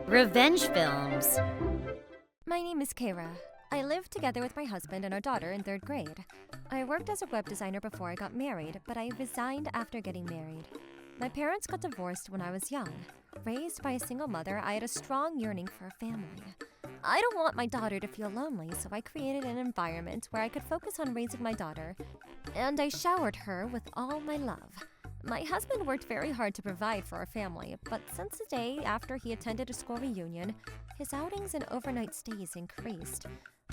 Revenge films. My name is Kara. I live together with my husband and our daughter in 3rd grade. I worked as a web designer before I got married, but I resigned after getting married. My parents got divorced when I was young. Raised by a single mother, I had a strong yearning for a family. I don't want my daughter to feel lonely, so I created an environment where I could focus on raising my daughter, and I showered her with all my love. My husband worked very hard to provide for our family, but since the day after he attended a school reunion, his outings and overnight stays increased.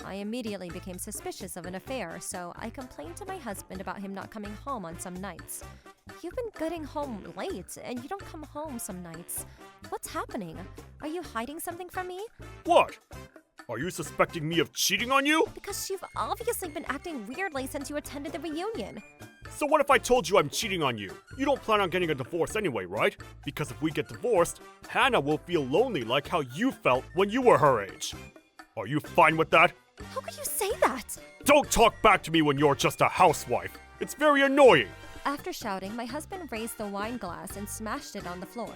I immediately became suspicious of an affair, so I complained to my husband about him not coming home on some nights. You've been getting home late, and you don't come home some nights. What's happening? Are you hiding something from me? What? Are you suspecting me of cheating on you? Because you've obviously been acting weirdly since you attended the reunion. So what if I told you I'm cheating on you? You don't plan on getting a divorce anyway, right? Because if we get divorced, Hannah will feel lonely like how you felt when you were her age. Are you fine with that? How could you say that? Don't talk back to me when you're just a housewife. It's very annoying. After shouting, my husband raised the wine glass and smashed it on the floor.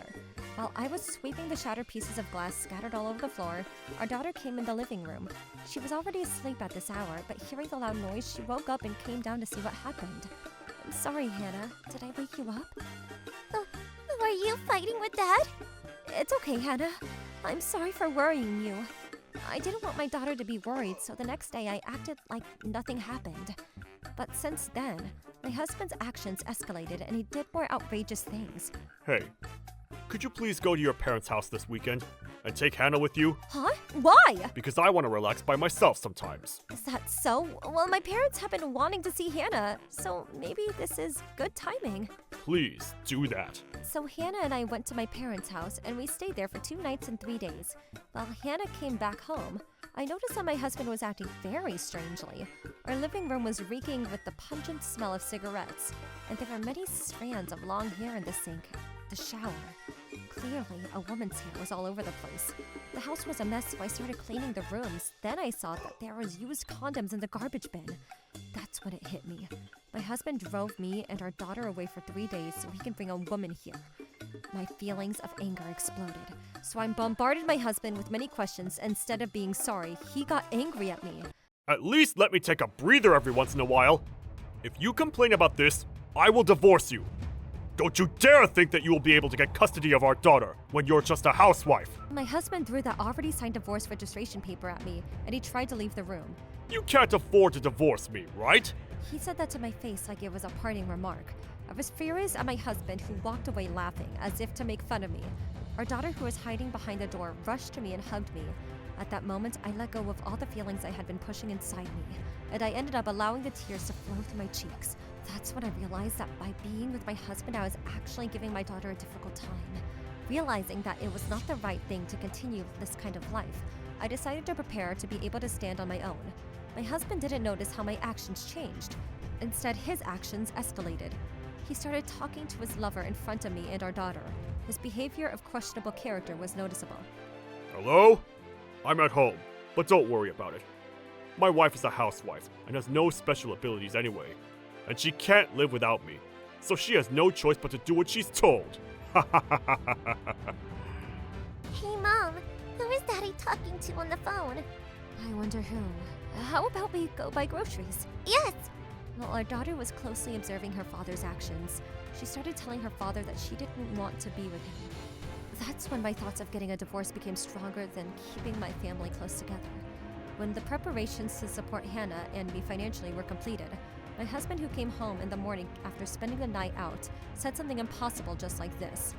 While I was sweeping the shattered pieces of glass scattered all over the floor, our daughter came in the living room. She was already asleep at this hour, but hearing the loud noise, she woke up and came down to see what happened. I'm sorry, Hannah. Did I wake you up? Were you fighting with Dad? It's okay, Hannah. I'm sorry for worrying you. I didn't want my daughter to be worried, so the next day I acted like nothing happened. But since then, my husband's actions escalated and he did more outrageous things. Hey, could you please go to your parents' house this weekend and take Hannah with you? Huh? Why? Because I want to relax by myself sometimes. Is that so? Well, my parents have been wanting to see Hannah, so maybe this is good timing. Please do that. So Hannah and I went to my parents' house and we stayed there for 2 nights and 3 days. While Hannah came back home, I noticed that my husband was acting very strangely. Our living room was reeking with the pungent smell of cigarettes, and there were many strands of long hair in the sink, the shower. Clearly, a woman's hair was all over the place. The house was a mess, so I started cleaning the rooms. Then I saw that there was used condoms in the garbage bin. That's when it hit me. My husband drove me and our daughter away for 3 days so he can bring a woman here. My feelings of anger exploded, so I bombarded my husband with many questions. Instead of being sorry, he got angry at me. At least let me take a breather every once in a while. If you complain about this, I will divorce you. Don't you dare think that you will be able to get custody of our daughter when you're just a housewife. My husband threw the already signed divorce registration paper at me, and he tried to leave the room. You can't afford to divorce me, right? He said that to my face like it was a parting remark. I was furious at my husband, who walked away laughing, as if to make fun of me. Our daughter, who was hiding behind the door, rushed to me and hugged me. At that moment, I let go of all the feelings I had been pushing inside me, and I ended up allowing the tears to flow through my cheeks. That's when I realized that by being with my husband, I was actually giving my daughter a difficult time. Realizing that it was not the right thing to continue this kind of life, I decided to prepare to be able to stand on my own. My husband didn't notice how my actions changed. Instead, his actions escalated. He started talking to his lover in front of me and our daughter. His behavior of questionable character was noticeable. Hello? I'm at home, but don't worry about it. My wife is a housewife and has no special abilities anyway, and she can't live without me, so she has no choice but to do what she's told. Hey, Mom, who is Daddy talking to on the phone? I wonder who. How about we go buy groceries? Yes! While our daughter was closely observing her father's actions, she started telling her father that she didn't want to be with him. That's when my thoughts of getting a divorce became stronger than keeping my family close together. When the preparations to support Hannah and me financially were completed, my husband, who came home in the morning after spending the night out, said something impossible just like this.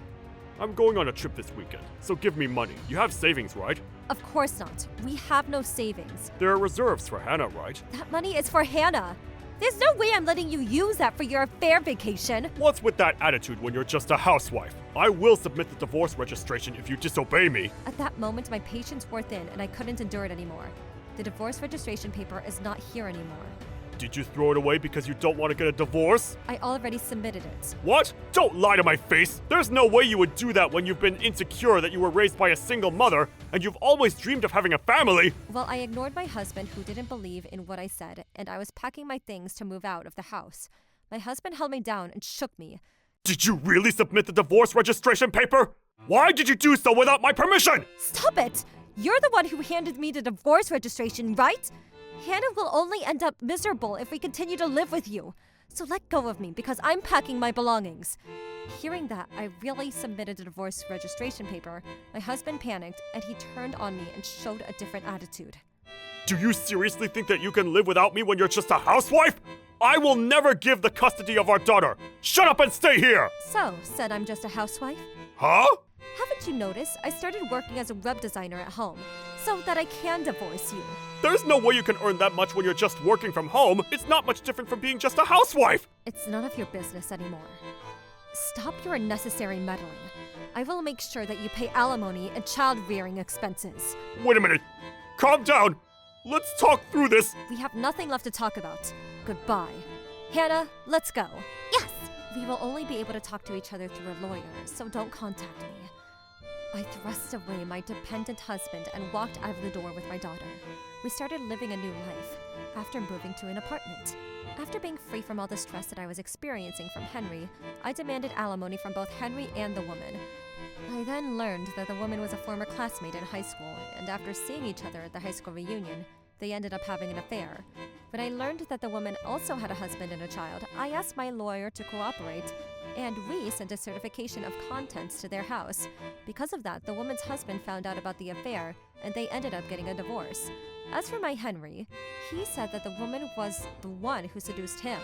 I'm going on a trip this weekend, so give me money. You have savings, right? Of course not. We have no savings. There are reserves for Hannah, right? That money is for Hannah. There's no way I'm letting you use that for your affair vacation. What's with that attitude when you're just a housewife? I will submit the divorce registration if you disobey me. At that moment, my patience wore thin and I couldn't endure it anymore. The divorce registration paper is not here anymore. Did you throw it away because you don't want to get a divorce? I already submitted it. What? Don't lie to my face! There's no way you would do that when you've been insecure that you were raised by a single mother, and you've always dreamed of having a family! Well, I ignored my husband, who didn't believe in what I said, and I was packing my things to move out of the house. My husband held me down and shook me. Did you really submit the divorce registration paper? Why did you do so without my permission? Stop it! You're the one who handed me the divorce registration, right? Hannah will only end up miserable if we continue to live with you. So let go of me because I'm packing my belongings. Hearing that, I really submitted the divorce registration paper. My husband panicked and he turned on me and showed a different attitude. Do you seriously think that you can live without me when you're just a housewife? I will never give the custody of our daughter. Shut up and stay here! So, said I'm just a housewife? Huh? Haven't you noticed? I started working as a web designer at home so that I can divorce you. There's no way you can earn that much when you're just working from home. It's not much different from being just a housewife. It's none of your business anymore. Stop your unnecessary meddling. I will make sure that you pay alimony and child-rearing expenses. Wait a minute. Calm down. Let's talk through this. We have nothing left to talk about. Goodbye. Hannah, let's go. Yes! We will only be able to talk to each other through a lawyer, so don't contact me. I thrust away my dependent husband and walked out of the door with my daughter. We started living a new life after moving to an apartment. After being free from all the stress that I was experiencing from Henry, I demanded alimony from both Henry and the woman. I then learned that the woman was a former classmate in high school, and after seeing each other at the high school reunion, they ended up having an affair. When I learned that the woman also had a husband and a child, I asked my lawyer to cooperate, and we sent a certification of contents to their house. Because of that, the woman's husband found out about the affair, and they ended up getting a divorce. As for my Henry, he said that the woman was the one who seduced him,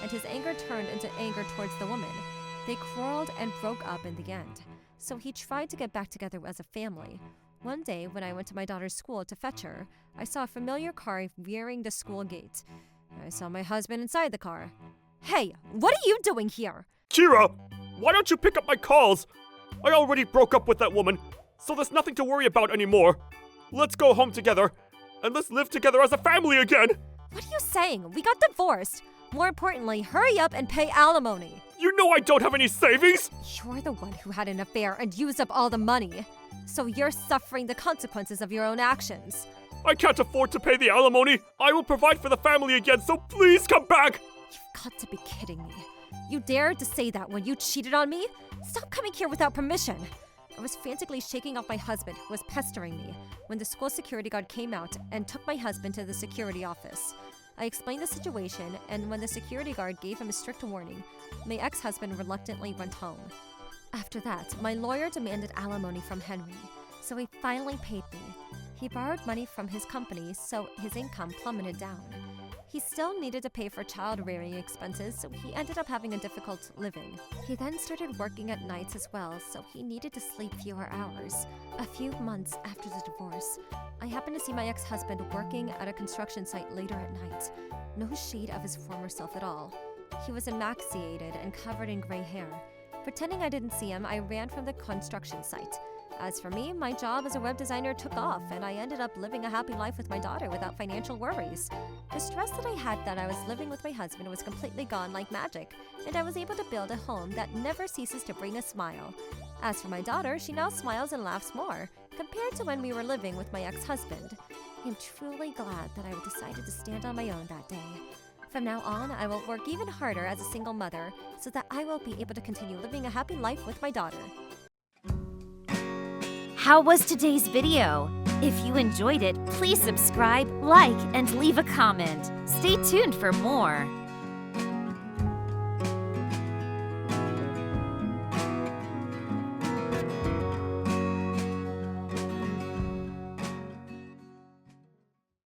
and his anger turned into anger towards the woman. They quarreled and broke up in the end, so he tried to get back together as a family. One day, when I went to my daughter's school to fetch her, I saw a familiar car nearing the school gate. I saw my husband inside the car. Hey, what are you doing here? Kira, why don't you pick up my calls? I already broke up with that woman, so there's nothing to worry about anymore. Let's go home together, and let's live together as a family again. What are you saying? We got divorced. More importantly, hurry up and pay alimony. You know I don't have any savings! You're the one who had an affair and used up all the money. So you're suffering the consequences of your own actions. I can't afford to pay the alimony. I will provide for the family again, so please come back! You've got to be kidding me. You dared to say that when you cheated on me? Stop coming here without permission. I was frantically shaking off my husband, who was pestering me, when the school security guard came out and took my husband to the security office. I explained the situation, and when the security guard gave him a strict warning, my ex-husband reluctantly went home. After that, my lawyer demanded alimony from Henry, so he finally paid me. He borrowed money from his company, so his income plummeted down. He still needed to pay for child-rearing expenses, so he ended up having a difficult living. He then started working at nights as well, so he needed to sleep fewer hours. A few months after the divorce, I happened to see my ex-husband working at a construction site later at night. No shade of his former self at all. He was emaciated and covered in gray hair. Pretending I didn't see him, I ran from the construction site. As for me, my job as a web designer took off, and I ended up living a happy life with my daughter without financial worries. The stress that I had that I was living with my husband was completely gone like magic, and I was able to build a home that never ceases to bring a smile. As for my daughter, she now smiles and laughs more, compared to when we were living with my ex-husband. I'm truly glad that I decided to stand on my own that day. From now on, I will work even harder as a single mother so that I will be able to continue living a happy life with my daughter. How was today's video? If you enjoyed it, please subscribe, like, and leave a comment. Stay tuned for more.